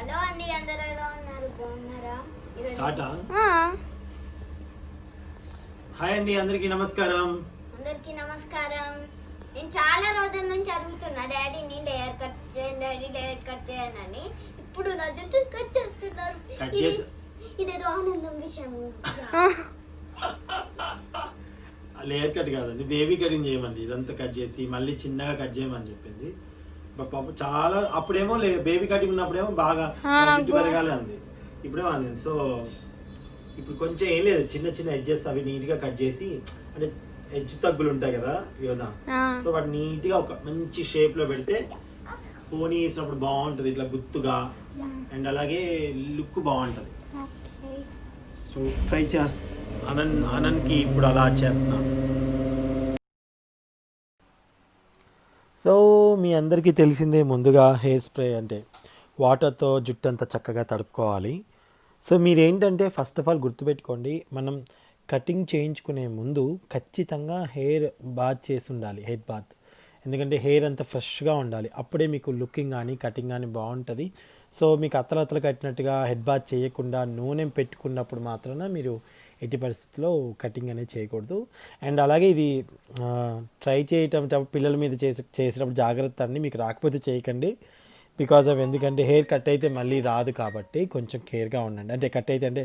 Hello అండి, అందరూ ఎలా ఉన్నారు? బాగున్నారా? స్టార్టా? హాయ్ అండి, అందరికీ నమస్కారం. అందరికీ నమస్కారం. నేను చాలా రోజుల నుంచి అడుగుతున్నా డాడీని డేర్ కట్ చేయండి, డాడీ డేర్ కట్ చేయనని. ఇప్పుడు నా జుట్టు కట్ చేస్తున్నారు. ఇదేదో ఆనందం విషయం. లేయర్ కట్ కాదండి, బేబీ కటింగ్ చేయమంది. ఇదంతా కట్ చేసి మళ్ళీ చిన్నగా కట్ చేయమని చెప్పింది. పాప చాలా అప్పుడేమో బేబీ కటింగ్ ఉన్నప్పుడేమో బాగా జుట్టు పెరగాలి అంది. ఇప్పుడేమో అంది. సో ఇప్పుడు కొంచెం ఏం లేదు, చిన్న చిన్న ఎడ్జెస్ అవి నీట్గా కట్ చేసి, అంటే ఎడ్జ్ తగ్గులు ఉంటాయి కదా యోధ, సో వాటి నీట్గా ఒక మంచి షేప్లో పెడితే పోనీ వేసినప్పుడు బాగుంటుంది, ఇట్లా గుత్తుగా. అండ్ అలాగే లుక్ బాగుంటుంది. సో ట్రై చేస్తా. అనంకి ఇప్పుడు అలా చేస్తున్నాను. సో మీ అందరికీ తెలిసిందే, ముందుగా హెయిర్ స్ప్రే అంటే వాటర్తో జుట్టు అంతా చక్కగా తడుపుకోవాలి. సో మీరేంటంటే ఫస్ట్ ఆఫ్ ఆల్ గుర్తుపెట్టుకోండి, మనం కటింగ్ చేయించుకునే ముందు ఖచ్చితంగా హెయిర్ బాత్ చేసి ఉండాలి, హెయిర్ బాత్. ఎందుకంటే హెయిర్ అంతా ఫ్రెష్గా ఉండాలి, అప్పుడే మీకు లుకింగ్ కానీ కటింగ్ కానీ బాగుంటుంది. సో మీకు అత్తలు కట్టినట్టుగా హెడ్ బాత్ చేయకుండా నూనె పెట్టుకున్నప్పుడు మాత్రాన మీరు ఎట్టి పరిస్థితుల్లో కటింగ్ అనేది చేయకూడదు. అండ్ అలాగే ఇది ట్రై చేయటం పిల్లల మీద చేసేటప్పుడు జాగ్రత్త అండి, మీకు రాకపోతే చేయకండి. బికాజ్ ఆఫ్ ఎందుకంటే హెయిర్ కట్ అయితే మళ్ళీ రాదు, కాబట్టి కొంచెం కేర్గా ఉండండి. అంటే కట్ అయితే అంటే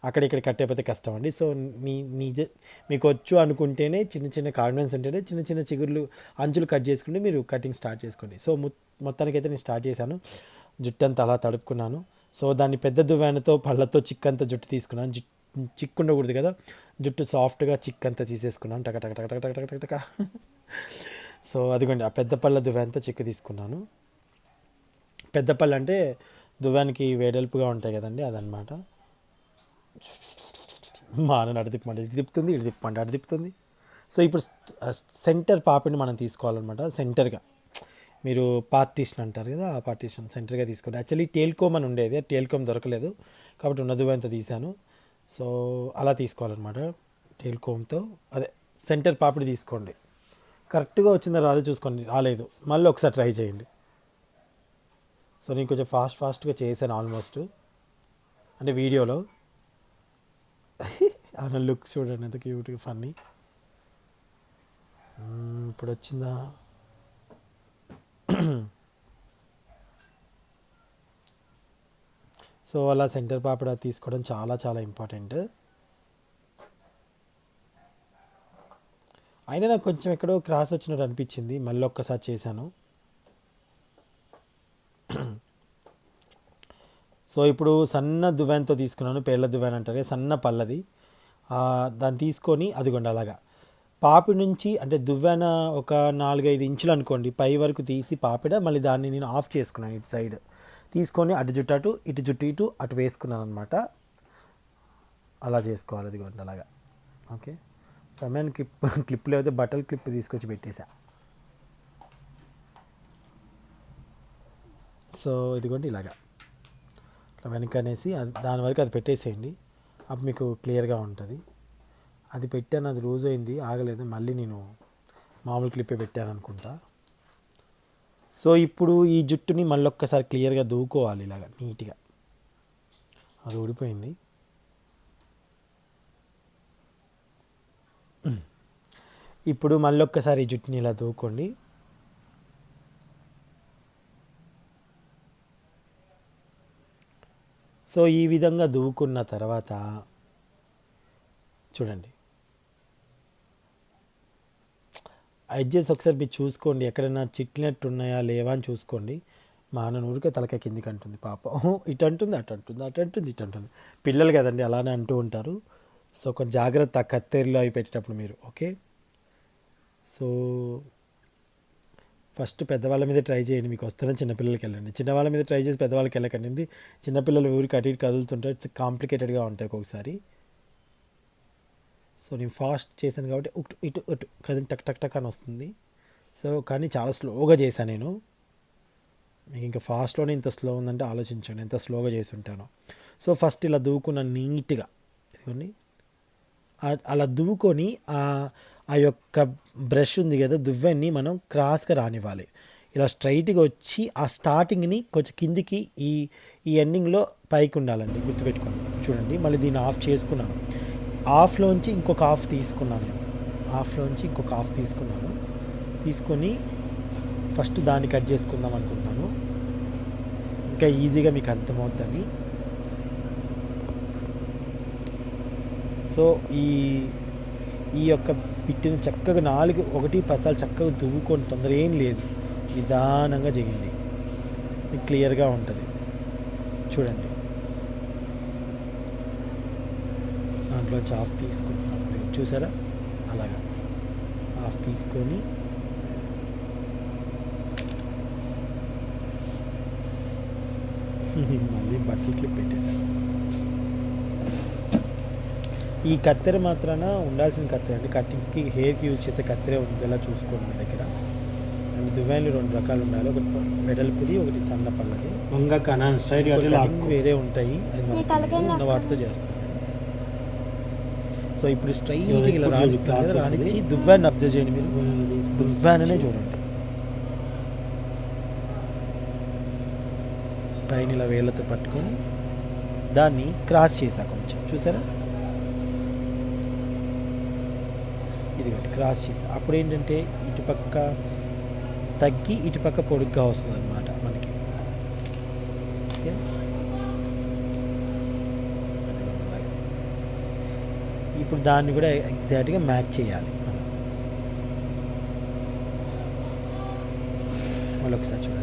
అక్కడిక్కడ కట్ అయిపోతే కష్టం అండి. సో మీకు వచ్చు అనుకుంటేనే, చిన్న చిన్న కాన్ఫిడెన్స్ ఉంటేనే చిన్న చిన్న చిగుర్లు అంచులు కట్ చేసుకుంటే మీరు కటింగ్ స్టార్ట్ చేసుకోండి. సో మొత్తానికైతే నేను స్టార్ట్ చేశాను. జుట్టు అంతా అలా తడుపుకున్నాను. సో దాన్ని పెద్ద దువ్వానతో పళ్ళతో చిక్కంతా జుట్టు తీసుకున్నాను. చిక్కు ఉండకూడదు కదా, జుట్టు సాఫ్ట్గా చిక్కంతా తీసేసుకున్నాను టక టక టక టక టక టక టక. సో అదిగోండి, ఆ పెద్ద పళ్ళ దువ్వానతో చిక్కు తీసుకున్నాను. పెద్ద పళ్ళు అంటే దువ్వానికి వేడల్పుగా ఉంటాయి కదండి, అదనమాట. మా నాన్న అటు తిప్పమంటే ఇటు తిప్పుతుంది, ఇటు తిప్పమంటే అటు తిప్పుతుంది. సో ఇప్పుడు సెంటర్ పాపిని మనం తీసుకోవాలన్నమాట. సెంటర్గా మీరు పార్టీషన్ అంటారు కదా, ఆ పార్టీషన్ సెంటర్గా తీసుకోండి. యాక్చువల్లీ టేల్కోమ్ అని ఉండేది, టేల్కోమ్ దొరకలేదు కాబట్టి ఉన్న దువ్వానతో తీశాను. సో అలా తీసుకోవాలన్నమాట, టేల్కోమ్తో. అదే సెంటర్ పాపిడి తీసుకోండి. కరెక్ట్గా వచ్చిందో రాదో చూసుకోండి, రాలేదు మళ్ళీ ఒకసారి ట్రై చేయండి. సో నేను కొంచెం ఫాస్ట్గా చేశాను ఆల్మోస్ట్, అంటే వీడియోలో. అవునా, లుక్ చూడండి ఎంత క్యూట్గా ఫన్నీ. ఇప్పుడు వచ్చిందా? సో అలా సెంటర్ పాపడ తీసుకోవడం చాలా చాలా ఇంపార్టెంట్. అయినా నాకు కొంచెం ఎక్కడో క్రాస్ వచ్చినట్టు అనిపించింది, మళ్ళీ ఒక్కసారి చేశాను. సో ఇప్పుడు సన్న దువ్వానతో తీసుకున్నాను, పేర్ల దువ్వాన అంటారే, సన్న పల్లది. దాన్ని తీసుకొని అదిగోండి అలాగా పాపిడి నుంచి, అంటే దువ్వాన ఒక 4-5 ఇంచులు అనుకోండి పై వరకు తీసి పాపిడ, మళ్ళీ దాన్ని నేను ఆఫ్ చేసుకున్నాను. ఇటు సైడ్ తీసుకొని అటు జుట్టు అటు, ఇటు జుట్టు ఇటు అటు వేసుకున్నాను అనమాట. అలా చేసుకోవాలి, అదిగోండి అలాగా. ఓకే, సమయానికి క్లిప్ లేకపోతే బట్టల క్లిప్ తీసుకొచ్చి పెట్టేశా. సో ఇదిగోండి ఇలాగా ఇట్లా వెనక అనేసి దాని వరకు అది పెట్టేసేయండి, అప్పుడు మీకు క్లియర్గా ఉంటుంది. అది పెట్టాను, అది లూజ్ అయింది, ఆగలేదు, మళ్ళీ నేను మామూలు క్లిప్పే పెట్టాను అనుకుంటా. సో ఇప్పుడు ఈ జుట్టుని మళ్ళీ ఒక్కసారి క్లియర్గా దూకోవాలి ఇలాగ నీట్గా. అది ఊడిపోయింది. ఇప్పుడు మళ్ళీ ఒక్కసారి ఈ జుట్టుని ఇలా దూకోండి. సో ఈ విధంగా దువ్వుకున్న తర్వాత చూడండి, ఎడ్జెస్ ఒకసారి మీరు చూసుకోండి, ఎక్కడైనా చిట్లినట్టు ఉన్నాయా లేవా అని చూసుకోండి. మా అన్న ఊరికే తలకాయ కిందికి అంటుంది పాప, ఇటు అంటుంది అటు అంటుంది అటు అంటుంది ఇటు అంటుంది. పిల్లలు కదండి అలానే అంటూ ఉంటారు. సో కొంచెం జాగ్రత్త కత్తెరలో అవి పెట్టేటప్పుడు మీరు. ఓకే, సో ఫస్ట్ పెద్దవాళ్ళ మీద ట్రై చేయండి, మీకు వస్తారని చిన్నపిల్లలకి వెళ్ళండి. చిన్నవాళ్ళ మీద ట్రై చేసి పెద్దవాళ్ళకి వెళ్ళకండి. చిన్నపిల్లలు ఊరికి అటు ఇటు కదులుతుంటారు, ఇట్స్ కాంప్లికేటెడ్గా ఉంటాయి ఒక్కొక్కసారి. సో నేను ఫాస్ట్ చేశాను కాబట్టి ఇటు ఇటు కదిలి టక్ టక్ టక్ అని వస్తుంది. సో కానీ చాలా స్లోగా చేశాను నేను. మీకు ఇంకా ఫాస్ట్లోనే ఇంత స్లో ఉందంటే ఆలోచించండి ఎంత స్లోగా చేసి ఉంటాను. సో ఫస్ట్ ఇలా దువ్వుకున్న నీట్గా, ఇదిగోండి అలా దువ్వుకొని ఆ యొక్క బ్రష్ ఉంది కదా దువ్వెన్ని మనం క్రాస్గా రానివ్వాలి. ఇలా స్ట్రైట్గా వచ్చి ఆ స్టార్టింగ్ని కొంచెం కిందికి ఈ ఎండింగ్లో పైకి ఉండాలండి, గుర్తుపెట్టుకోండి. చూడండి, మళ్ళీ దీన్ని ఆఫ్ చేసుకున్నాను. ఆఫ్లోంచి ఇంకొక హాఫ్ తీసుకున్నాను నేను. ఆఫ్లోంచి ఇంకొక హాఫ్ తీసుకొని ఫస్ట్ దాన్ని కట్ చేసుకుందాం అనుకుంటున్నాను, ఇంకా ఈజీగా మీకు అర్థమవుతుందని. సో ఈ యొక్క పిట్టిని చక్కగా 1 చక్కగా దువ్వుకొని, తొందర ఏం లేదు, నిదానంగా చేయండి, మీకు క్లియర్గా ఉంటుంది. చూడండి, దాంట్లోంచి హాఫ్ తీసుకుంటున్నాను, అది చూసారా, అలాగా హాఫ్ తీసుకొని మళ్ళీ బట్టలు క్లిప్ పెట్టేశాను. ఈ కత్తెర మాత్రాన ఉండాల్సిన కత్తెర అండి, కటింగ్కి హెయిర్కి యూజ్ చేసే కత్తెరే ఉండేలా చూసుకోండి మీ దగ్గర. అండ్ దువ్వాన్లు 2 రకాలు ఉండాలి, ఒకటి వెడల్పుది, ఒకటి సన్న పళ్ళది. కటింగ్ వేరే ఉంటాయి, అది మనకి ఉన్న వాటితో చేస్తాను. సో ఇప్పుడు స్ట్రైట్ ఇలా రానిచ్చి దువ్వాన్ని అబ్జర్వ్ చేయండి, మీరు దువ్వాననే చూడండి. పైన ఇలా వేళ్ళతో పట్టుకొని దాన్ని క్రాస్ చేసా కొంచెం, చూసారా, ఇదిగోండి క్రాస్ చేసా. అప్పుడు ఏంటంటే ఇటుపక్క తగ్గి ఇటుపక్క పొడుగ్గా వస్తుంది అనమాట మనకి. ఓకే, ఇప్పుడు దాన్ని కూడా ఎగ్జాక్ట్గా మ్యాచ్ చేయాలి మనం. మళ్ళీ ఒకసారి చూడండి,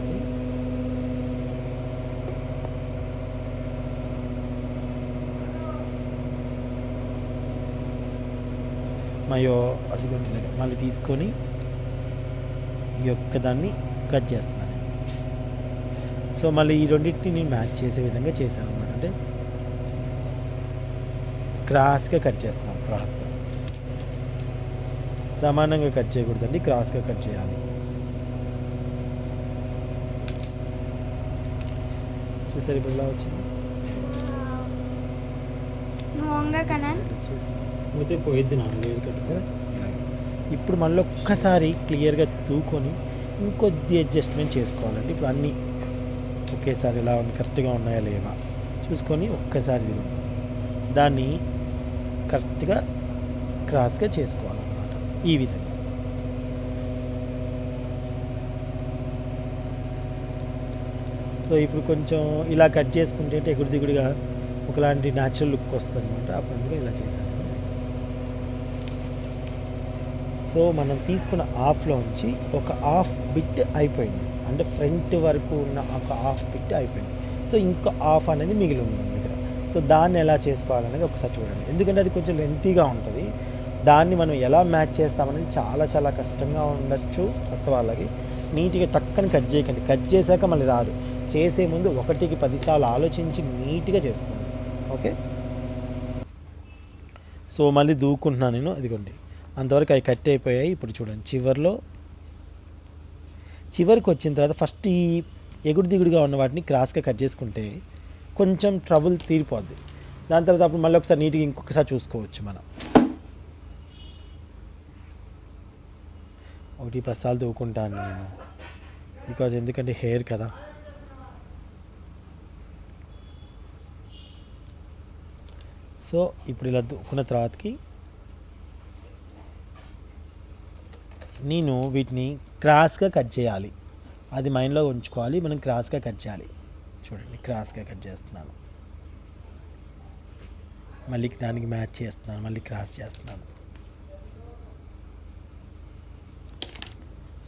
అదిగోండి మళ్ళీ తీసుకొని ఈ యొక్క దాన్ని కట్ చేస్తున్నాను. సో మళ్ళీ ఈ రెండింటిని నేను మ్యాచ్ చేసే విధంగా చేశాను అనమాట. అంటే క్రాస్గా కట్ చేస్తున్నాను, క్రాస్గా, సమానంగా కట్ చేయకూడదండి, క్రాస్గా కట్ చేయాలి. చూసారు ఇప్పుడు ఇలా వచ్చింది, పోతే పోయిద్ది నాకు లేదు కదా సార్. ఇప్పుడు మళ్ళీ ఒక్కసారి క్లియర్గా తూకొని ఇంకొద్ది అడ్జస్ట్మెంట్ చేసుకోవాలండి. ఇప్పుడు అన్నీ ఒకేసారి ఇలా కరెక్ట్గా ఉన్నాయా లేవా చూసుకొని ఒక్కసారి దాన్ని కరెక్ట్గా క్రాస్గా చేసుకోవాలన్నమాట, ఈ విధంగా. సో ఇప్పుడు కొంచెం ఇలా కట్ చేసుకుంటే ఎగుడు దిగుడుగా ఒకలాంటి న్యాచురల్ లుక్ వస్తుంది అనమాట. అప్పుడు అందులో ఇలా చేశాను. సో మనం తీసుకున్న హాఫ్లోంచి ఒక హాఫ్ బిట్ అయిపోయింది, అంటే ఫ్రంట్ వరకు ఉన్న ఒక హాఫ్ బిట్ అయిపోయింది. సో ఇంకో హాఫ్ అనేది మిగిలి ఉంది మన దగ్గర. సో దాన్ని ఎలా చేసుకోవాలనేది ఒకసారి చూడండి, ఎందుకంటే అది కొంచెం లెంతీగా ఉంటుంది. దాన్ని మనం ఎలా మ్యాచ్ చేస్తామనేది చాలా చాలా కష్టంగా ఉండొచ్చు కొత్త వాళ్ళకి. నీట్గా టక్కని కట్ చేయకండి, కట్ చేశాక మళ్ళీ రాదు. చేసే ముందు 1కి 10 సార్లు ఆలోచించి నీట్గా చేసుకోండి, ఓకే. సో మళ్ళీ దూకుంటున్నాను నేను, ఇదిగోండి అంతవరకు అవి కట్ అయిపోయాయి. ఇప్పుడు చూడండి, చివరికి వచ్చిన తర్వాత ఫస్ట్ ఈ ఎగుడు దిగుడుగా ఉన్న వాటిని క్రాస్గా కట్ చేసుకుంటే కొంచెం ట్రబుల్ తీరిపోద్ది. దాని తర్వాత అప్పుడు మళ్ళీ ఒకసారి నీట్గా ఇంకొకసారి చూసుకోవచ్చు మనం. 1-10 సార్లు దూకుంటాను నేను, బికాజ్ ఎందుకంటే హెయిర్ కదా. సో ఇప్పుడు ఇలా దూకున్న తర్వాతకి నేను వీటిని క్రాస్గా కట్ చేయాలి, అది మైండ్లో ఉంచుకోవాలి. మనం క్రాస్గా కట్ చేయాలి. చూడండి, క్రాస్గా కట్ చేస్తున్నాను, మళ్ళీ దానికి మ్యాచ్ చేస్తున్నాను, మళ్ళీ క్రాస్ చేస్తున్నాను.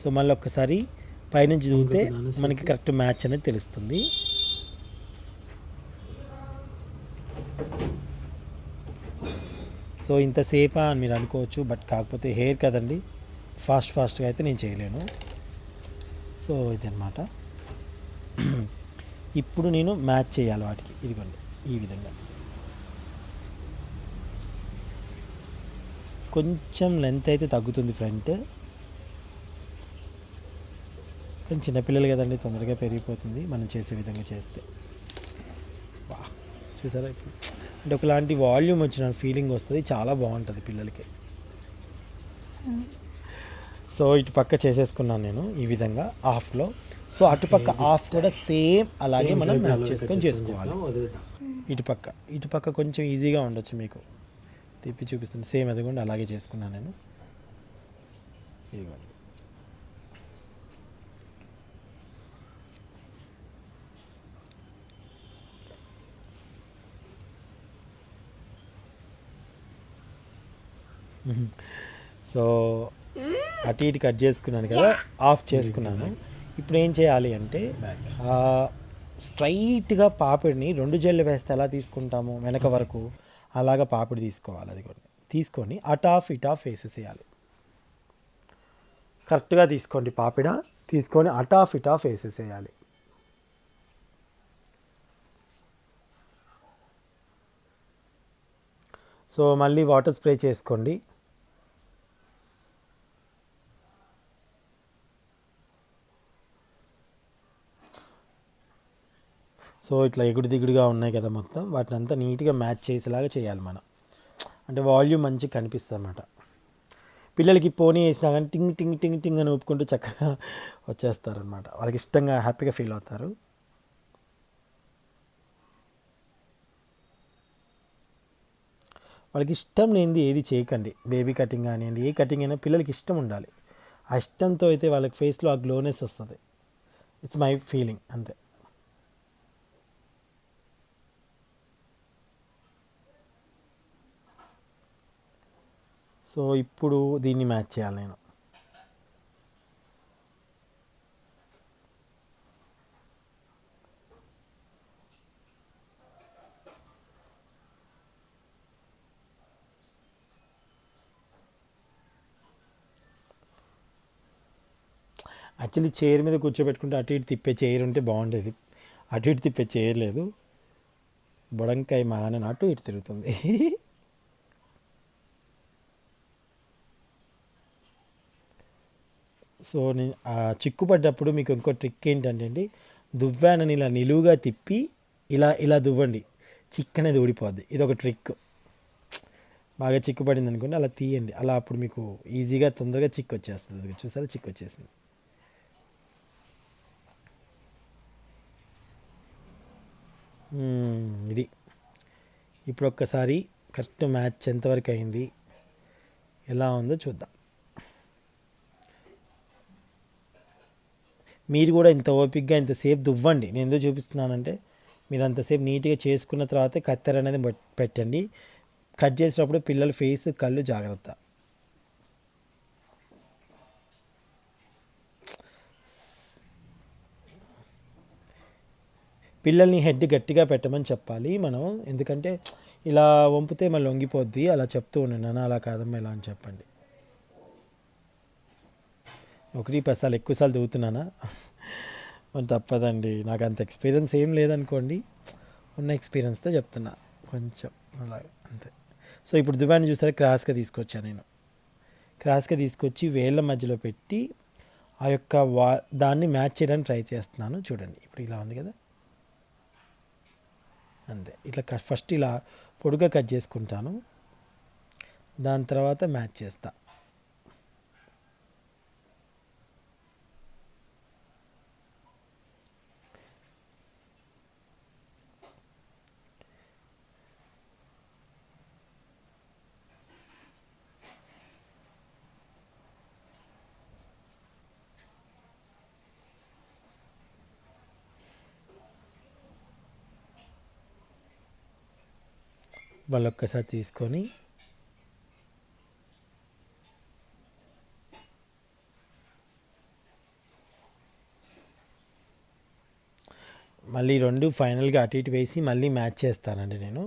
సో మళ్ళీ ఒక్కసారి పైనుంచి దూకితే మనకి కరెక్ట్ మ్యాచ్ అనేది తెలుస్తుంది. సో ఇంతసేపా అని మీరు అనుకోవచ్చు, బట్ కాకపోతే హెయిర్ కదండి, ఫాస్ట్గా అయితే నేను చేయలేను. సో ఇదన్నమాట. ఇప్పుడు నేను మ్యాచ్ చేయాలి వాటికి, ఇదిగోండి ఈ విధంగా. కొంచెం లెంత్ అయితే తగ్గుతుంది ఫ్రంట్, కానీ చిన్నపిల్లలు కదండి, తొందరగా పెరిగిపోతుంది మనం చేసే విధంగా చేస్తే. వా, చూసారా ఇప్పుడు అంటే ఒకలాంటి వాల్యూమ్ వచ్చిన ఫీలింగ్ వస్తుంది, చాలా బాగుంటుంది పిల్లలకి. సో ఇటు పక్క చేసేసుకున్నాను నేను ఈ విధంగా హాఫ్లో. సో అటుపక్క హాఫ్ కూడా సేమ్ అలాగే మనం మ్యాచ్ చేసుకొని చేసుకోవాలి. ఇటుపక్క కొంచెం ఈజీగా ఉండొచ్చు మీకు, తిప్పి చూపిస్తుంది. సేమ్ అదిగోండి అలాగే చేసుకున్నాను నేను. ఇదిగోండి. సో అటు ఇటు కట్ చేసుకున్నాను కదా, ఆఫ్ చేసుకున్నాను. ఇప్పుడు ఏం చేయాలి అంటే స్ట్రైట్గా పాపిడిని 2 జల్లు వేస్తే ఎలా తీసుకుంటాము వెనక వరకు, అలాగా పాపిడి తీసుకోవాలి. అది కూడా తీసుకొని అటు ఆఫ్ ఇటు ఆఫ్ వేసేసేయాలి. కరెక్ట్గా తీసుకోండి పాపిడ, తీసుకొని అటు ఆఫ్ ఇటు ఆఫ్ వేసేసేయాలి. సో మళ్ళీ వాటర్ స్ప్రే చేసుకోండి. సో ఇట్లా ఎగుడు దిగుడుగా ఉన్నాయి కదా మొత్తం, వాటిని అంతా నీట్గా మ్యాచ్ చేసేలాగా చేయాలి మనం. అంటే వాల్యూమ్ మంచిగా కనిపిస్తుంది అన్నమాట. పిల్లలకి పోనీ వేసినా కానీ టింగ్ టింగ్ టింగ్ టింగ్ అని ఊపుకుంటూ చక్కగా వచ్చేస్తారనమాట. వాళ్ళకి ఇష్టంగా హ్యాపీగా ఫీల్ అవుతారు. వాళ్ళకి ఇష్టం లేనిది ఏది చేయకండి. బేబీ కటింగ్ కానివ్వండి, ఏ కటింగ్ అయినా పిల్లలకి ఇష్టం ఉండాలి. ఆ ఇష్టంతో అయితే వాళ్ళకి ఫేస్లో ఆ గ్లోనెస్ వస్తుంది. ఇట్స్ మై ఫీలింగ్ అంతే. సో ఇప్పుడు దీన్ని మ్యాచ్ చేయాలి నేను. యాక్చువల్లీ చైర్ మీద కూర్చోబెట్టుకుంటే అటు ఇటు తిప్పే చైర్ ఉంటే బాగుండేది. అటు ఇటు తిప్పే చైర్ లేదు. బుడంకాయ మాన అటు ఇటు తిరుగుతుంది. సో నేను చిక్కు పడ్డప్పుడు మీకు ఇంకో ట్రిక్ ఏంటంటే అండి, దువ్వానని ఇలా నిలువుగా తిప్పి ఇలా ఇలా దువ్వండి, చిక్ అనేది ఊడిపోద్ది. ఇది ఒక ట్రిక్. బాగా చిక్కు పడింది అనుకోండి, అలా తీయండి. అలా అప్పుడు మీకు ఈజీగా తొందరగా చిక్కు వచ్చేస్తుంది. అది చూసారా, చిక్కు వచ్చేసింది. ఇది ఇప్పుడు ఒక్కసారి కరెక్ట్ మ్యాచ్ ఎంతవరకు అయింది, ఎలా ఉందో చూద్దాం. మీరు కూడా ఇంత ఓపిక్గా ఇంతసేపు దువ్వండి. నేను ఎందుకు చూపిస్తున్నానంటే, మీరు అంతసేపు నీట్గా చేసుకున్న తర్వాత కత్తెర అనేది పెట్టండి. కట్ చేసినప్పుడు పిల్లల ఫేస్ కళ్ళు జాగ్రత్త. పిల్లల్ని హెడ్ గట్టిగా పెట్టమని చెప్పాలి మనం, ఎందుకంటే ఇలా వంపితే మళ్ళీ వంగిపోద్ది. అలా చెప్తూ ఉండండి, నాన్న అలా కాదమ్మా ఇలా అని చెప్పండి. 1-10 సార్లు ఎక్కువసార్లు దువ్వుతున్నానా, మరి తప్పదండి. నాకు అంత ఎక్స్పీరియన్స్ ఏం లేదనుకోండి, ఉన్న ఎక్స్పీరియన్స్తో చెప్తున్నా కొంచెం అలాగే అంతే. సో ఇప్పుడు దువ్వాన్ని చూసారా, క్రాస్గా తీసుకొచ్చాను నేను. క్రాస్గా తీసుకొచ్చి వేళ్ళ మధ్యలో పెట్టి ఆ యొక్క దాన్ని మ్యాచ్ చేయడానికి ట్రై చేస్తున్నాను. చూడండి ఇప్పుడు ఇలా ఉంది కదా, అంతే. ఇట్లా ఫస్ట్ ఇలా పొడుగా కట్ చేసుకుంటాను, దాని తర్వాత మ్యాచ్ చేస్తా. మళ్ళీ ఒక్కసారి తీసుకొని మళ్ళీ 2 ఫైనల్గా అటు ఇటు వేసి మళ్ళీ మ్యాచ్ చేస్తానండి నేను.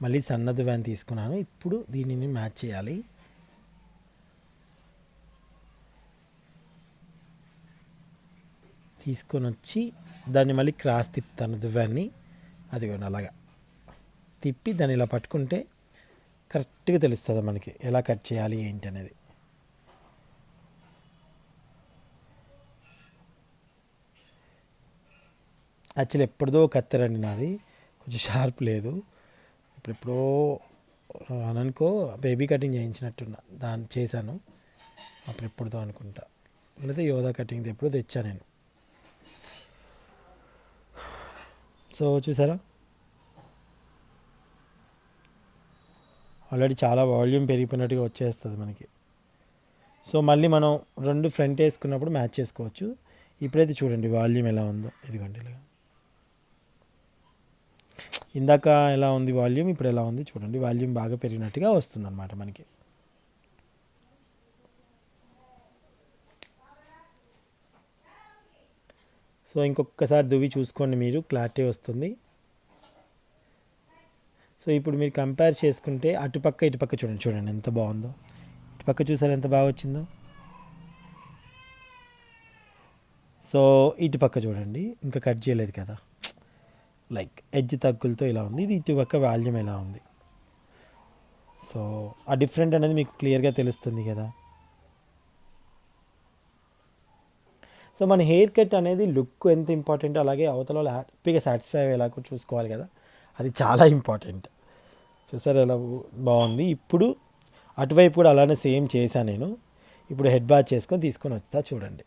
మళ్ళీ సన్నది వ్యాన్ తీసుకున్నాను. ఇప్పుడు దీనిని మ్యాచ్ చేయాలి. తీసుకొని వచ్చి దాన్ని మళ్ళీ క్రాస్ తిప్పుతాను దువ్వాన్ని. అదిగోండి అలాగా తిప్పి దాన్ని ఇలా పట్టుకుంటే కరెక్ట్గా తెలుస్తుంది మనకి ఎలా కట్ చేయాలి ఏంటి అనేది. యాక్చువల్లీ ఎప్పుడుదో కత్తెరండి నాది, కొంచెం షార్ప్ లేదు. ఇప్పుడెప్పుడో అని అనుకో బేబీ కటింగ్ చేయించినట్టున్నా దాన్ని చేశాను అప్పుడెప్పుడుతో అనుకుంటా, లేదా యోగా కటింగ్ ఎప్పుడో తెచ్చా నేను. సో చూసారా ఆల్రెడీ చాలా వాల్యూమ్ పెరిగిపోయినట్టుగా వచ్చేస్తుంది మనకి. సో మళ్ళీ మనం 2 ఫ్రంట్ వేసుకున్నప్పుడు మ్యాచ్ చేసుకోవచ్చు. ఇప్పుడైతే చూడండి వాల్యూమ్ ఎలా ఉందో, ఇదిగోండి ఇలా. ఇందాక ఎలా ఉంది వాల్యూమ్, ఇప్పుడు ఎలా ఉంది చూడండి. వాల్యూమ్ బాగా పెరిగినట్టుగా వస్తుంది అన్నమాట మనకి. సో ఇంకొకసారి దువ్వి చూసుకోండి, మీరు క్లారిటీ వస్తుంది. సో ఇప్పుడు మీరు కంపేర్ చేసుకుంటే అటుపక్క ఇటుపక్క చూడండి ఎంత బాగుందో. ఇటుపక్క చూసారు ఎంత బాగా వచ్చిందో. సో ఇటుపక్క చూడండి, ఇంకా కట్ చేయలేదు కదా, లైక్ ఎడ్జ్ తగ్గులతో ఇలా ఉంది. ఇది ఇటుపక్క వాల్యూమ్ ఎలా ఉంది. సో ఆ డిఫరెంట్ అనేది మీకు క్లియర్గా తెలుస్తుంది కదా. సో మన హెయిర్ కట్ అనేది లుక్ ఎంత ఇంపార్టెంట్, అలాగే అవతల వాళ్ళు హ్యాపీగా సాటిస్ఫై అయ్యేలాగా చూసుకోవాలి కదా, అది చాలా ఇంపార్టెంట్. చూసారు ఎలా బాగుంది. ఇప్పుడు అటువైపు కూడా అలానే సేమ్ చేశాను నేను. ఇప్పుడు హెడ్ బాత్ తీసుకొని వస్తా చూడండి.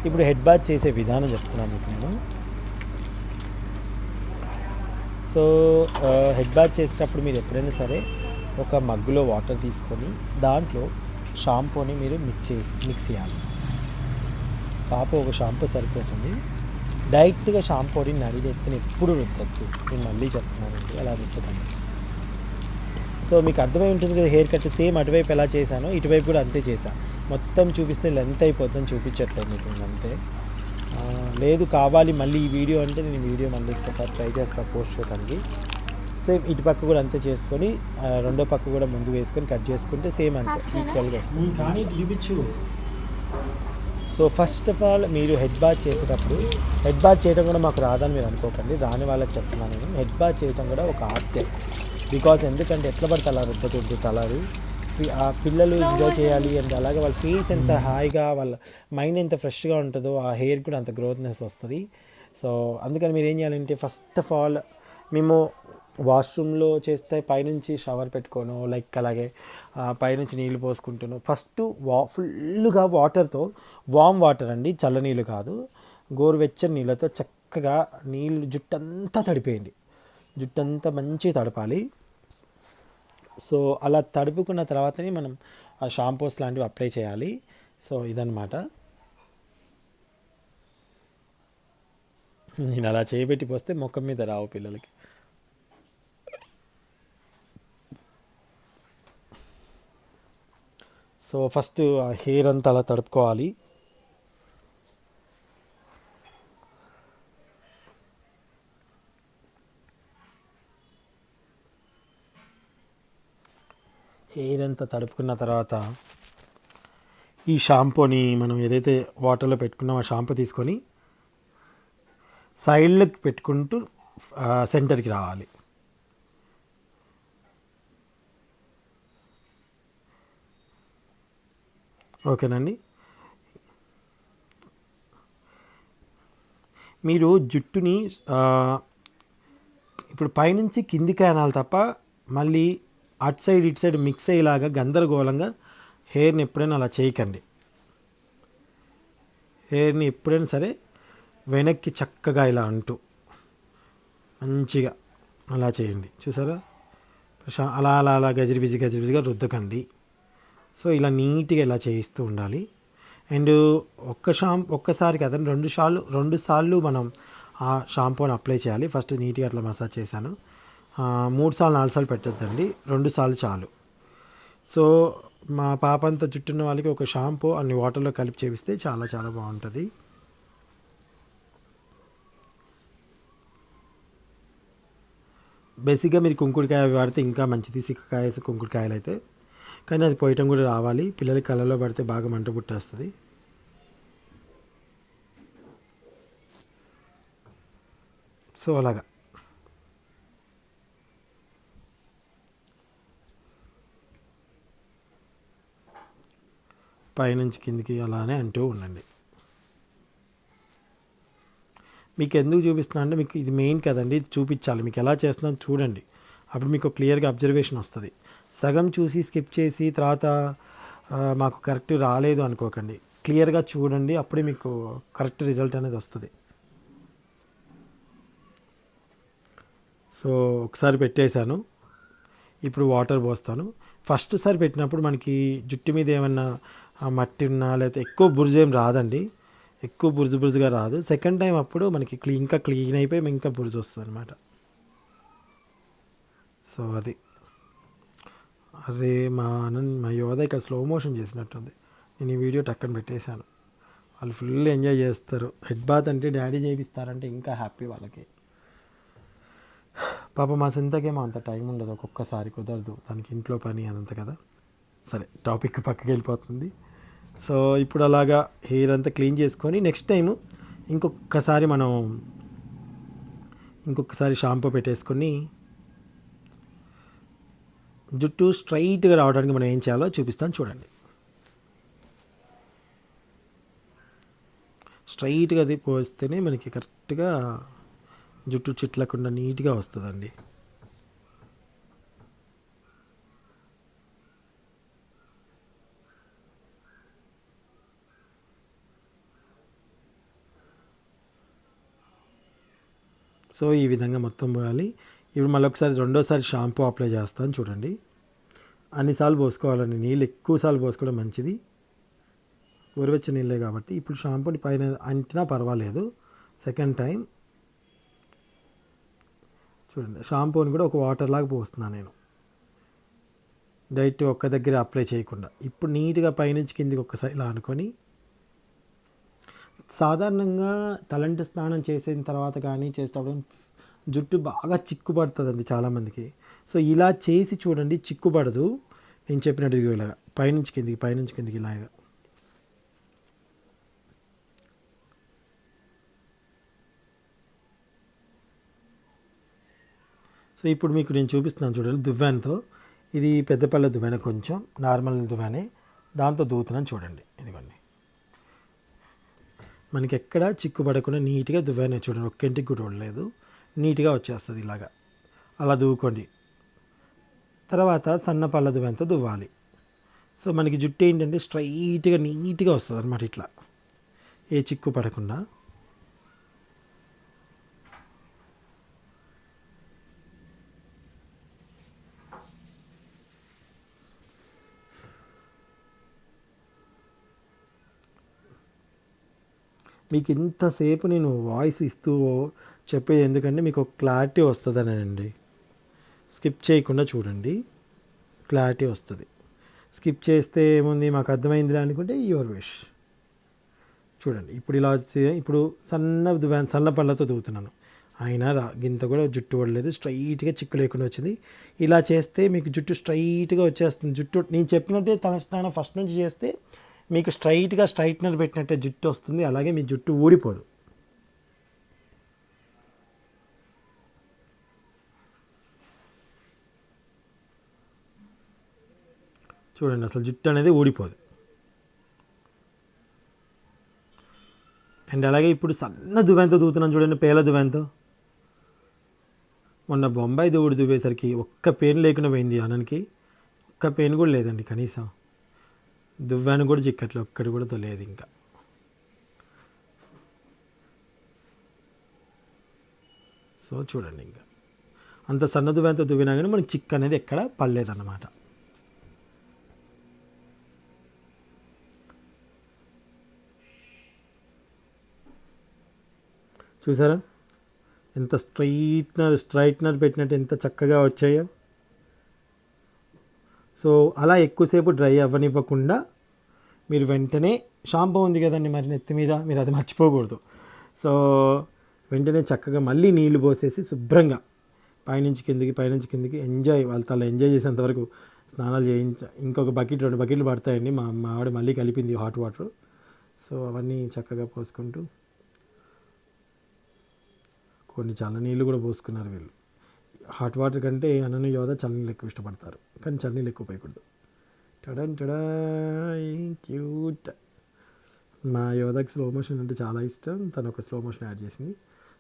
ఇప్పుడు హెడ్ బాత్ చేసే విధానం చెప్తున్నాను మీకు నేను. సో హెడ్ బాత్ చేసేటప్పుడు మీరు ఎప్పుడైనా సరే ఒక మగ్గులో వాటర్ తీసుకొని దాంట్లో షాంపూని మీరు మిక్స్ చేయాలి. పాప ఒక షాంపూ సరిపోతుంది. డైరెక్ట్గా షాంపూని నడినెత్తిన ఎప్పుడు రుద్దద్దు. నేను మళ్ళీ చెప్తున్నానండి, అలా రుద్దకండి. సో మీకు అర్థమై ఉంటుంది కదా, హెయిర్ కట్ సేమ్ అటువైపు ఎలా చేశానో ఇటువైపు కూడా అంతే చేశాను. మొత్తం చూపిస్తే లెంత్ అయిపోతుందని చూపించట్లేదు మీకు, అంతే. లేదు కావాలి మళ్ళీ ఈ వీడియో అంటే నేను ఈ వీడియో మళ్ళీ ఒక్కసారి ట్రై చేస్తాను పోస్ట్ చేయడానికి. సేమ్ ఇటు పక్క కూడా అంతే చేసుకొని రెండో పక్క కూడా ముందు వేసుకొని కట్ చేసుకుంటే సేమ్ అంతే ఈక్వల్గా వస్తుంది. కానీ చూపించు. సో ఫస్ట్ ఆఫ్ ఆల్ మీరు హెడ్ బాత్ చేసేటప్పుడు, హెడ్ బాత్ చేయడం కూడా మాకు రాదని మీరు అనుకోకండి, రాని వాళ్ళకి చెప్తున్నాను నేను. హెడ్ బాత్ చేయడం కూడా ఒక ఆర్టే. బికాజ్ ఎందుకంటే ఎట్లా పడితే అలా రుద్దకూడదు తలారు. ఆ పిల్లలు ఎంజాయ్ చేయాలి అంటే, అలాగే వాళ్ళ ఫేస్ ఎంత హాయిగా, వాళ్ళ మైండ్ ఎంత ఫ్రెష్గా ఉంటుందో ఆ హెయిర్ కూడా అంత గ్రోత్నెస్ వస్తుంది. సో అందుకని మీరు ఏం చేయాలంటే, ఫస్ట్ ఆఫ్ ఆల్ మేము వాష్రూమ్లో చేస్తే పైనుంచి షవర్ పెట్టుకోను, లైక్ అలాగే పైనుంచి నీళ్ళు పోసుకుంటాను. ఫస్ట్ ఫుల్గా వాటర్తో, వామ్ వాటర్ అండి, చల్లనీళ్ళు కాదు, గోరువెచ్చని నీళ్ళతో చక్కగా నీళ్ళు జుట్టంతా తడిపేయండి. జుట్టంతా మంచిగా తడపాలి. సో అలా తడుపుకున్న తర్వాతనే మనం ఆ షాంపూస్ లాంటివి అప్లై చేయాలి. సో ఇదన్నమాట. నేను అలా చేయబెట్టి పోస్తే ముఖం మీద రావు పిల్లలకి. సో ఫస్ట్ ఆ హెయిర్ అంతా అలా తడుపుకోవాలి. హెయిర్ అంతా తడుపుకున్న తర్వాత ఈ షాంపూని మనం ఏదైతే వాటర్లో పెట్టుకున్నామో ఆ షాంపూ తీసుకొని సైడ్లోకి పెట్టుకుంటూ సెంటర్కి రావాలి. ఓకేనండి. మీరు జుట్టుని ఇప్పుడు పైనుంచి కిందికి అనాలి తప్ప మళ్ళీ అటు సైడ్ ఇటు సైడ్ మిక్స్ అయ్యేలాగా గందరగోళంగా హెయిర్ని ఎప్పుడైనా అలా చేయకండి. హెయిర్ని ఎప్పుడైనా సరే వెనక్కి చక్కగా ఇలా అంటూ మంచిగా అలా చేయండి. చూసారా, అలా అలా అలా గజిరిబిజిగా రుద్దకండి. సో ఇలా నీట్గా ఇలా చేయిస్తూ ఉండాలి. అండ్ ఒక్కసారి కదండి, రెండు సార్లు మనం ఆ షాంపూని అప్లై చేయాలి. ఫస్ట్ నీట్గా అట్లా మసాజ్ చేశాను. 3 సార్లు 4 సార్లు పెట్టద్దండి, 2 సార్లు చాలు. సో మా పాప అంతా జుట్టున్న వాళ్ళకి ఒక షాంపూ అన్ని వాటర్లో కలిపి చేపిస్తే చాలా చాలా బాగుంటుంది. బేసిక్గా మీరు కుంకుడుకాయ వాడితే ఇంకా మంచిది, సిక్కకాయ కుంకుడుకాయలు అయితే. కానీ అది పోయటం కూడా రావాలి, పిల్లలకి కళ్ళలో పడితే బాగా మంట పుట్టేస్తుంది. సో అలాగా పైనుంచి కిందికి అలానే అంటూ ఉండండి. మీకు ఎందుకు చూపిస్తున్నా అంటే మీకు ఇది మెయిన్ కదండి, ఇది చూపించాలి. మీకు ఎలా చేస్తున్నాను చూడండి, అప్పుడు మీకు క్లియర్గా అబ్జర్వేషన్ వస్తుంది. సగం చూసి స్కిప్ చేసి తర్వాత మాకు కరెక్ట్ రాలేదు అనుకోకండి. క్లియర్గా చూడండి, అప్పుడే మీకు కరెక్ట్ రిజల్ట్ అనేది వస్తుంది. సో ఒకసారి పెట్టేశాను, ఇప్పుడు వాటర్ పోస్తాను. ఫస్ట్ సారి పెట్టినప్పుడు మనకి జుట్టు మీద ఏమన్నా మట్టి ఉన్నా లేకపోతే ఎక్కువ బురుజు ఏం రాదండి, ఎక్కువ బురుజుగా రాదు. సెకండ్ టైం అప్పుడు మనకి ఇంకా క్లీన్ అయిపోయి ఇంకా బురుజు వస్తుంది అనమాట. సో అది అరే మా యోధ ఇక్కడ స్లో మోషన్ చేసినట్టుంది. నేను ఈ వీడియో టక్కన పెట్టేశాను. వాళ్ళు ఫుల్ ఎంజాయ్ చేస్తారు. హెడ్ బాత్ అంటే డాడీ చేయిస్తారంటే ఇంకా హ్యాపీ వాళ్ళకి. పాప మా సింతకేమో అంత టైం ఉండదు, ఒక్కొక్కసారి కుదరదు, తనకి ఇంట్లో పని అదంతా కదా. సరే టాపిక్ పక్కకి వెళ్ళిపోతుంది. సో ఇప్పుడు అలాగా హెయిర్ అంతా క్లీన్ చేసుకొని నెక్స్ట్ టైం ఇంకొకసారి షాంపూ పెట్టేసుకొని జుట్టు స్ట్రైట్గా రావడానికి మనం ఏం చేయాలో చూపిస్తాను చూడండి. స్ట్రైట్గా అది పోస్తేనే మనకి కరెక్ట్గా జుట్టు చిట్లకుండా నీట్గా వస్తుందండి. సో ఈ విధంగా మొత్తం పోయాలి. ఇప్పుడు మళ్ళీ ఒకసారి రెండోసారి షాంపూ అప్లై చేస్తాను చూడండి. అన్నిసార్లు పోసుకోవాలండి, నీళ్ళు ఎక్కువసార్లు పోసుకోవడం మంచిది, గోరువెచ్చని నీళ్ళే కాబట్టి. ఇప్పుడు షాంపూని పైన అంటినా పర్వాలేదు. సెకండ్ టైం చూడండి, షాంపూని కూడా ఒక వాటర్ లాగా పోస్తున్నాను నేను, డైరెక్ట్ ఒక్క దగ్గర అప్లై చేయకుండా. ఇప్పుడు నీట్గా పైనుంచి కిందికి ఒక్కసారి ఇలా అనుకొని, సాధారణంగా తలంటి స్నానం చేసిన తర్వాత కానీ చేసేటప్పుడు జుట్టు బాగా చిక్కుపడుతుందండి చాలామందికి. సో ఇలా చేసి చూడండి, చిక్కుపడదు. నేను చెప్పినట్టు ఇలాగా పైనుంచి కిందికి ఇలాగా. సో ఇప్పుడు మీకు నేను చూపిస్తున్నాను చూడండి, దువ్వానతో. ఇది పెద్దపల్ల దువ్వాన, కొంచెం నార్మల్ దువ్వానే, దాంతో దూతున్నాను చూడండి. ఇదిగోండి, మనకి ఎక్కడ చిక్కుపడకుండా నీట్గా దువ్వానే చూడండి, ఒక్కింటికి కూడా ఉండలేదు, నీట్గా వచ్చేస్తుంది ఇలాగా. అలా దువ్వుకోండి. తర్వాత సన్న పళ్ళ దువ్వానతో దువ్వాలి. సో మనకి జుట్టు ఏంటంటే స్ట్రైట్గా నీట్గా వస్తుంది అనమాట, ఇట్లా ఏ చిక్కు పడకుండా. మీకు ఇంతసేపు నేను వాయిస్ ఇస్తూ చెప్పేది ఎందుకంటే మీకు ఒక క్లారిటీ వస్తుందనండి. స్కిప్ చేయకుండా చూడండి, క్లారిటీ వస్తుంది. స్కిప్ చేస్తే ఏముంది మాకు అర్థమైంది అనుకుంటే యువర్ విష్. చూడండి ఇప్పుడు ఇలా ఇప్పుడు సన్న పళ్ళతో దూతున్నాను, అయినా గింత కూడా జుట్టు పడలేదు, స్ట్రైట్గా చిక్కు లేకుండా వచ్చింది. ఇలా చేస్తే మీకు జుట్టు స్ట్రైట్గా వచ్చేస్తుంది. జుట్టు నేను చెప్పినట్టే తల స్నానం ఫస్ట్ నుంచి చేస్తే మీకు స్ట్రైట్గా స్ట్రైట్నర్ పెట్టినట్టే జుట్టు వస్తుంది, అలాగే మీ జుట్టు ఊడిపోదు. చూడండి అసలు జుట్టు అనేది ఊడిపోదు. అండ్ అలాగే ఇప్పుడు సన్న దువ్వెంతో దూతున్నాను చూడండి, పేల దువ్వెంతో. మొన్న బొంబాయి దువ్వుడు దువ్వేసరికి ఒక్క పెయిన్ లేకుండా పోయింది అన్నకి, ఒక్క పెయిన్ కూడా లేదండి కనీసం. దువ్వాను కూడా చిక్కట్లు ఒక్కటి కూడా తెలియదు ఇంకా. సో చూడండి, ఇంకా అంత సన్న దువ్వానతో దువ్వినా కానీ మనకి చిక్ అనేది ఎక్కడ పడలేదన్నమాట. చూసారా ఎంత స్ట్రైట్నర్ పెట్టినట్టు ఎంత చక్కగా వచ్చాయో. సో అలా ఎక్కువసేపు డ్రై అవ్వనివ్వకుండా మీరు వెంటనే షాంపూ ఉంది కదండి మరి నెత్తి మీద, మీరు అది మర్చిపోకూడదు. సో వెంటనే చక్కగా మళ్ళీ నీళ్లు పోసేసి శుభ్రంగా పైనుంచి కిందికి ఎంజాయ్, వాళ్ళ తల ఎంజాయ్ చేసేంతవరకు స్నానాలు ఇంకొక బకెట్ 2 బకెట్లు పడతాయండి. మా ఆవిడ మళ్ళీ కలిపింది హాట్ వాటర్. సో అవన్నీ చక్కగా పోసుకుంటూ కొన్ని చల్లనీళ్ళు కూడా పోసుకున్నారు వీళ్ళు. హాట్ వాటర్ కంటే అనను యోధ చల్లనీళ్ళు ఎక్కువ ఇష్టపడతారు, కానీ చల్లనీళ్ళు ఎక్కువ పోయకూడదు. క్యూట్. మా యోధకి స్లో మోషన్ అంటే చాలా ఇష్టం, తను ఒక స్లో మోషన్ యాడ్ చేసింది.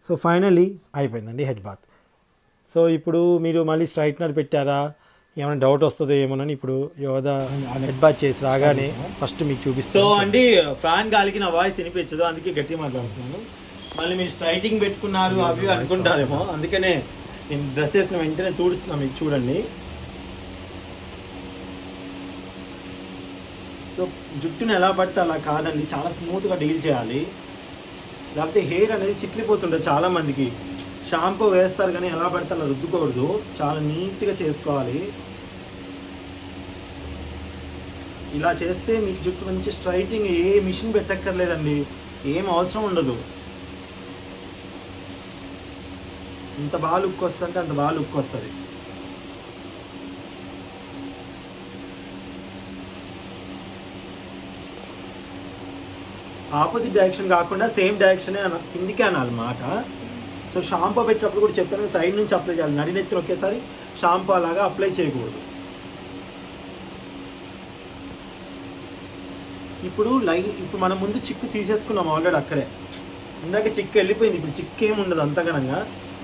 సో ఫైనలీ అయిపోయిందండి హెడ్ బాత్. సో ఇప్పుడు మీరు మళ్ళీ స్ట్రైట్నర్ పెట్టారా, ఏమైనా డౌట్ వస్తుందో ఏమోనని ఇప్పుడు యోధా హెడ్ బాత్ చేసి రాగానే ఫస్ట్ మీకు చూపిస్తాను. సో అండి ఫ్యాన్ గాలికి నా వాయిస్ వినిపించదు, అందుకే గట్టి మాట్లాడుతున్నాను. మళ్ళీ మీరు స్ట్రైటింగ్ పెట్టుకున్నారు అవి అనుకుంటారేమో, అందుకనే నేను డ్రెస్ వేసిన వెంటనే తుడుస్తున్నా. మీకు చూడండి. సో జుట్టుని ఎలా పడితే అలా కాదండి, చాలా స్మూత్గా డీల్ చేయాలి. లేకపోతే హెయిర్ అనేది చిట్లిపోతుంటుంది చాలామందికి. షాంపూ వేస్తారు కానీ ఎలా పడితే అలా రుద్దుకూడదు, చాలా నీట్గా చేసుకోవాలి. ఇలా చేస్తే మీకు జుట్టు మంచి స్ట్రైటింగ్, ఏ మిషన్ పెట్టక్కర్లేదండి, ఏం అవసరం ఉండదు. ఇంత బాగా లుక్ వస్తుంటే అంత బాగా లుక్ వస్తుంది. ఆపోజిట్ డైరెక్షన్ కాకుండా సేమ్ డైరెక్షనే కిందికే అనాలన్నమాట. సో షాంపూ పెట్టేటప్పుడు కూడా చెప్పాను, సైడ్ నుంచి అప్లై చేయాలి, నడినెత్తులు ఒకేసారి షాంపూ అలాగా అప్లై చేయకూడదు. ఇప్పుడు మనం ముందు చిక్కు తీసేసుకున్నాం ఆల్రెడీ అక్కడే. ఇందాక చిక్కు వెళ్ళిపోయింది, ఇప్పుడు చిక్కు ఏమి ఉండదు అంతగనంగా.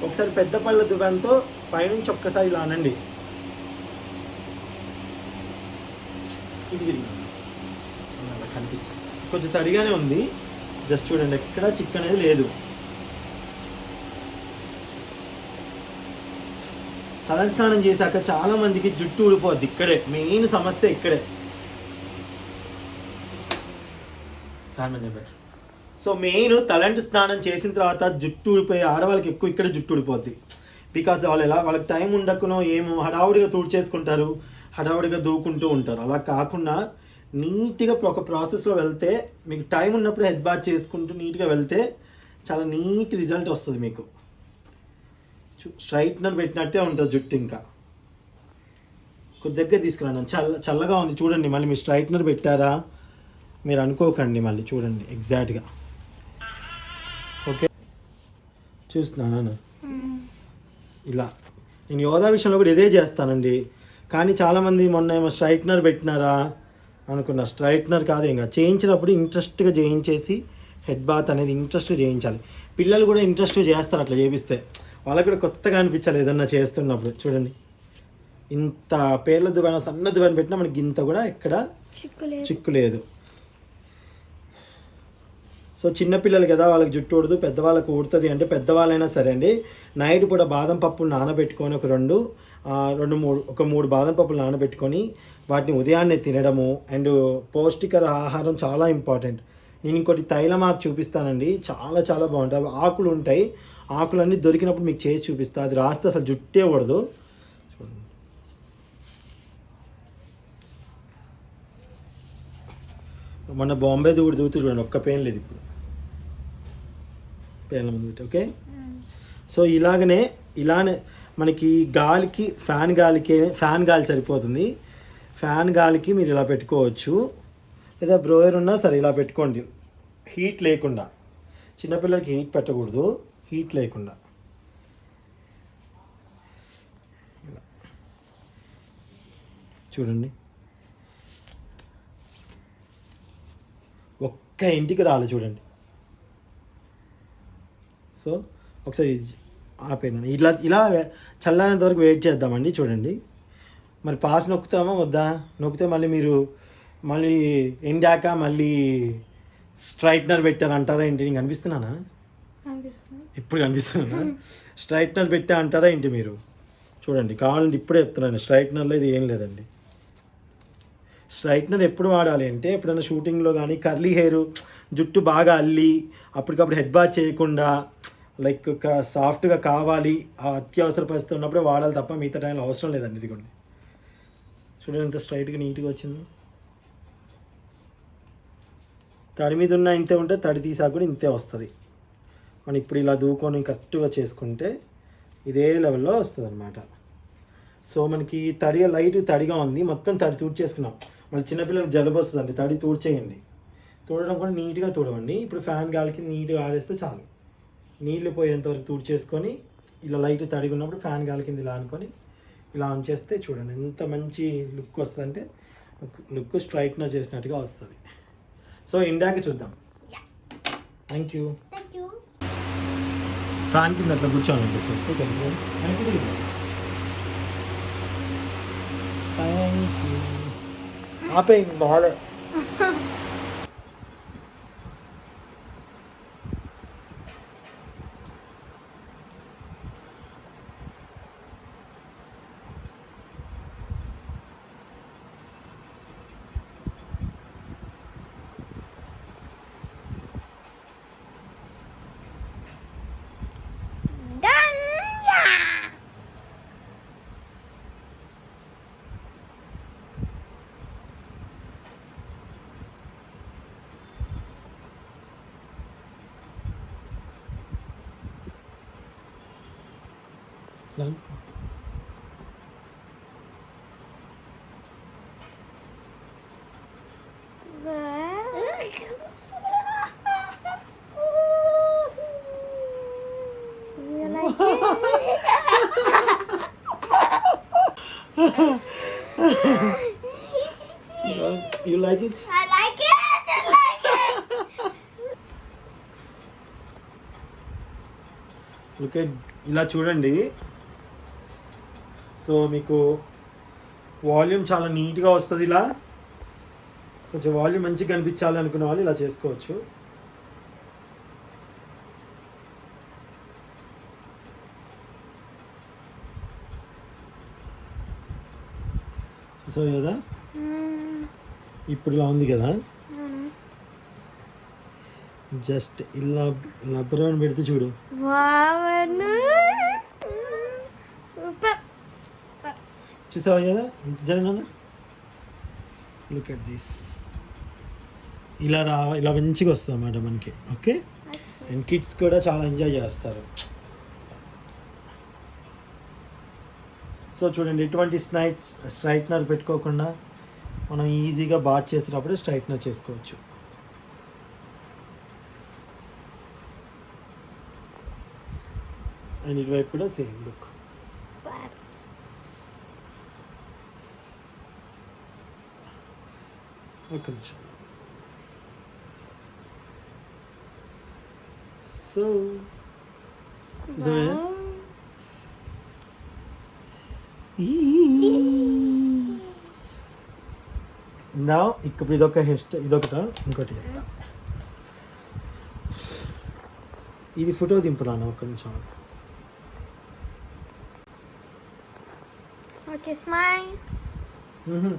ఒకసారి పెద్ద పళ్ళ దువ్వెనతో పైనుంచి ఒక్కసారి ఇలా అనండి. ఇది అలా కనిపించింది, కొంచెం తడిగానే ఉంది. జస్ట్ చూడండి, ఎక్కడ చిక్కు అనేది లేదు. తల స్నానం చేశాక చాలా మందికి జుట్టు ఊడిపోద్ది, ఇక్కడే మెయిన్ సమస్య ఇక్కడే. సో మెయిన్ తలంటి స్నానం చేసిన తర్వాత జుట్టు ఊడిపోయి ఆడవాళ్ళకి ఎక్కువ ఇక్కడే జుట్టు ఊడిపోద్ది. బికాజ్ వాళ్ళకి టైం ఉండకునో ఏమో హడావుడిగా తుడిచేసుకుంటారు, హడావుడిగా దూకుంటూ ఉంటారు. అలా కాకుండా నీట్గా ఒక ప్రాసెస్లో వెళ్తే, మీకు టైం ఉన్నప్పుడు హెడ్ బాత్ చేసుకుంటూ నీట్గా వెళ్తే చాలా నీట్ రిజల్ట్ వస్తుంది మీకు. స్ట్రైట్నర్ పెట్టినట్టే ఉంటుంది జుట్టు. ఇంకా కొద్ది దగ్గర తీసుకురాను, చల్లగా ఉంది చూడండి. మళ్ళీ మీరు స్ట్రైట్నర్ పెట్టారా మీరు అనుకోకండి, మళ్ళీ చూడండి ఎగ్జాక్ట్గా. ఓకే చూస్తున్నాను ఇలా. నేను యోగా విషయంలో కూడా ఇదే చేస్తానండి. కానీ చాలామంది మొన్న ఏమో స్ట్రైట్నర్ పెట్టినారా అనుకున్నా. స్ట్రైట్నర్ కాదు, ఇంకా చేయించినప్పుడు ఇంట్రెస్ట్గా చేయించేసి హెడ్ బాత్ అనేది ఇంట్రెస్ట్గా చేయించాలి. పిల్లలు కూడా ఇంట్రెస్ట్గా చేస్తారు అట్లా చేపిస్తే, వాళ్ళకి కూడా కొత్తగా అనిపించాలి ఏదన్నా చేస్తున్నప్పుడు. చూడండి, ఇంత పేర్ల దువ్వెన సన్న దువ్వెన పెట్టినా మనకి ఇంత కూడా ఎక్కడ చిక్కు లేదు. సో చిన్నపిల్లలు కదా, వాళ్ళకి జుట్టు ఊడదు, పెద్దవాళ్ళకు ఊడుతుంది. అంటే పెద్దవాళ్ళైనా సరే అండి, నైట్ కూడా బాదం పప్పులు నానబెట్టుకొని ఒక మూడు బాదం పప్పులు నానబెట్టుకొని వాటిని ఉదయాన్నే తినడము. అండ్ పౌష్టికర ఆహారం చాలా ఇంపార్టెంట్. నేను ఇంకోటి తైలం ఆకు చూపిస్తానండి, చాలా చాలా బాగుంటాయి. ఆకులు ఉంటాయి, ఆకులన్నీ దొరికినప్పుడు మీకు చేసి చూపిస్తా. అది రాస్తే అసలు జుట్టే ఊడదు. చూడండి, మొన్న బాంబే దూగుతూ చూడండి, ఒక్క పెయిన్ లేదు ఇప్పుడు. పెయిన్ల ముందు పెట్టి ఓకే. సో ఇలానే మనకి గాలికి ఫ్యాన్ గాలి సరిపోతుంది. ఫ్యాన్ గాలికి మీరు ఇలా పెట్టుకోవచ్చు, లేదా బ్రోయర్ ఉన్నా సరే ఇలా పెట్టుకోండి, హీట్ లేకుండా. చిన్నపిల్లలకి హీట్ పెట్టకూడదు, హీట్ లేకుండా ఇలా చూడండి. ఒక్క ఇంటికి రాలి చూడండి. సో ఒకసారి ఆపేనా, ఇలా చల్లారేంత వరకు వెయిట్ చేద్దామండి. చూడండి, మరి పాస్ నొక్కుతామా వద్దా? నొక్కితే మళ్ళీ ఎండాక మళ్ళీ స్ట్రైట్నర్ పెట్టారంటారా ఏంటి? నేను కనిపిస్తున్నానా? ఇప్పుడు కనిపిస్తున్నానా? స్ట్రైట్నర్ పెట్టా అంటారా ఏంటి మీరు? చూడండి, కావాలంటే ఇప్పుడే చెప్తున్నాను, స్ట్రైట్నర్లో ఇది ఏం లేదండి. స్ట్రైట్నర్ ఎప్పుడు వాడాలి అంటే, ఎప్పుడైనా షూటింగ్లో కానీ కర్లీ హెయిర్ జుట్టు బాగా అల్లి అప్పటికప్పుడు హెడ్ బాత్ చేయకుండా లైక్ సాఫ్ట్గా కావాలి, ఆ అత్యవసర పరిస్థితి ఉన్నప్పుడే వాడాలి తప్ప మిగతా టైంలో అవసరం లేదండి. ఇదిగోండి చూడండి ఎంత స్ట్రైట్గా నీట్గా వచ్చిందో. తడి మీద ఉన్న ఇంతే ఉంటే తడి తీసాక కూడా ఇంతే వస్తుంది. మనం ఇప్పుడు ఇలా దూకొని కరెక్ట్గా చేసుకుంటే ఇదే లెవెల్లో వస్తుంది అనమాట. సో మనకి లైట్ తడిగా ఉంది, మొత్తం తడి తూడ్చేసుకున్నాం. మళ్ళీ చిన్నపిల్లలకు జలుబు వస్తుందండి, తడి తూడ్చేయండి. తూడడం కూడా నీట్గా తూడవండి. ఇప్పుడు ఫ్యాన్ గాలికి నీట్గా ఆడేస్తే చాలు. నీళ్ళు పోయేంతవరకు తూడ్చేసుకొని ఇలా లైట్ తడిగా ఉన్నప్పుడు ఫ్యాన్ గాలి కింద ఇలా అనుకొని ఇలా ఉంచేస్తే చూడండి ఎంత మంచి లుక్ వస్తుందంటే, లుక్ స్ట్రైట్నర్ చేసినట్టుగా వస్తుంది. సో ఇండాక చూద్దాం. Thank you. ఫ్యాన్ కింద అట్లా కూర్చోవాలంటే సార్ తెలుసు. ఆపే బాగా Done. Yeah. You like you like it I like it. I like it. Look at ఇలా చూడండి. సో మీకు వాల్యూమ్ చాలా నీట్గా వస్తుంది. ఇలా కొంచెం వాల్యూమ్ మంచిగా కనిపించాలి అనుకున్న వాళ్ళు ఇలా చేసుకోవచ్చు. సో కదా ఇప్పుడు ఇలా ఉంది కదా, జస్ట్ ఇలా లబ్బర్ పెడితే చూడు. Wow. Super. చూసావా కదా జరగనా. Look at this. ఇలా ఇలా మంచిగా వస్తుంది అన్నమాట మనకి. ఓకే, అండ్ కిడ్స్ కూడా చాలా ఎంజాయ్ చేస్తారు. సో చూడండి, ఎటువంటి స్ట్రైట్నర్ పెట్టుకోకుండా మనం ఈజీగా బాత్ చేసేటప్పుడు స్ట్రైట్నర్ చేసుకోవచ్చు. అండ్ ఇటువైపు కూడా సేమ్ లుక్. ఒక్క నిమిషం. సో నా ఇప్పుడు ఇదొక ఇదొకట, ఇంకోటి చెప్తా. ఇది ఫోటో దింపులాను. ఒక్క నిమిషం. Okay, smile.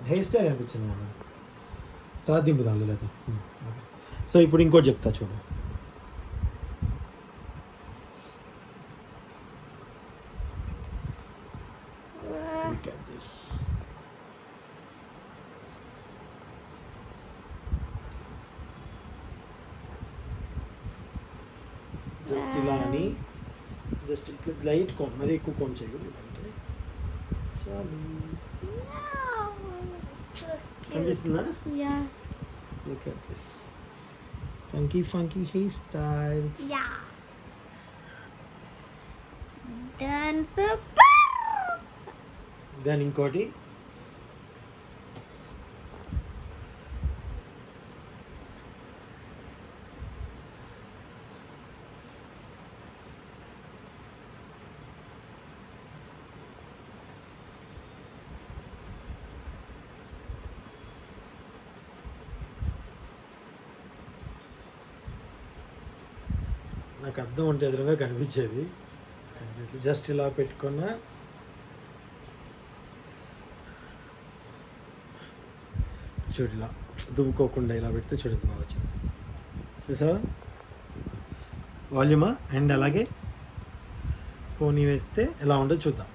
హెయిర్ స్టైల్ అనిపించింది నాకు. తర్వాత దింపుదాం లేదా. సో ఇప్పుడు ఇంకోటి చెప్తా చూడు. Look at this. జస్ట్ ఇలా అని జస్ట్ ఇట్లా లైట్ కోన్, మరి ఎక్కువ కోన్ చేయకూడదు. అంటే చాలు. కనిపిస్తుందా? Yeah. Look at this. Funky hairstyles. Yeah. Done. Super. Then ఇంకోటి నాకు అర్థం ఉంటే ఎదురుగా కనిపించేది. జస్ట్ ఇలా పెట్టుకున్నా చూడు, ఇలా దువ్వుకోకుండా ఇలా పెడితే చూడు ఎంత బాగా వచ్చింది. చూసావా వాల్యూమా. అండ్ అలాగే పోనీ వేస్తే ఎలా ఉండదు చూద్దాం.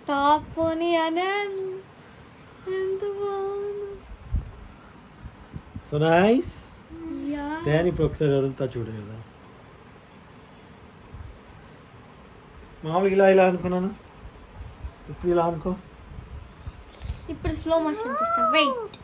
టాప్ పోనీ అనంత్, ఎంత బాగుంది. So nice. యా. దాని ఇప్పుడు ఒకసారి వదులుతా చూడు కదా. మామూలుగా ఇలా అనుకున్నాను, ఇప్పుడు ఇలా అనుకో. ఇప్పుడు స్లో మోషన్ తీస్తా. వెయిట్.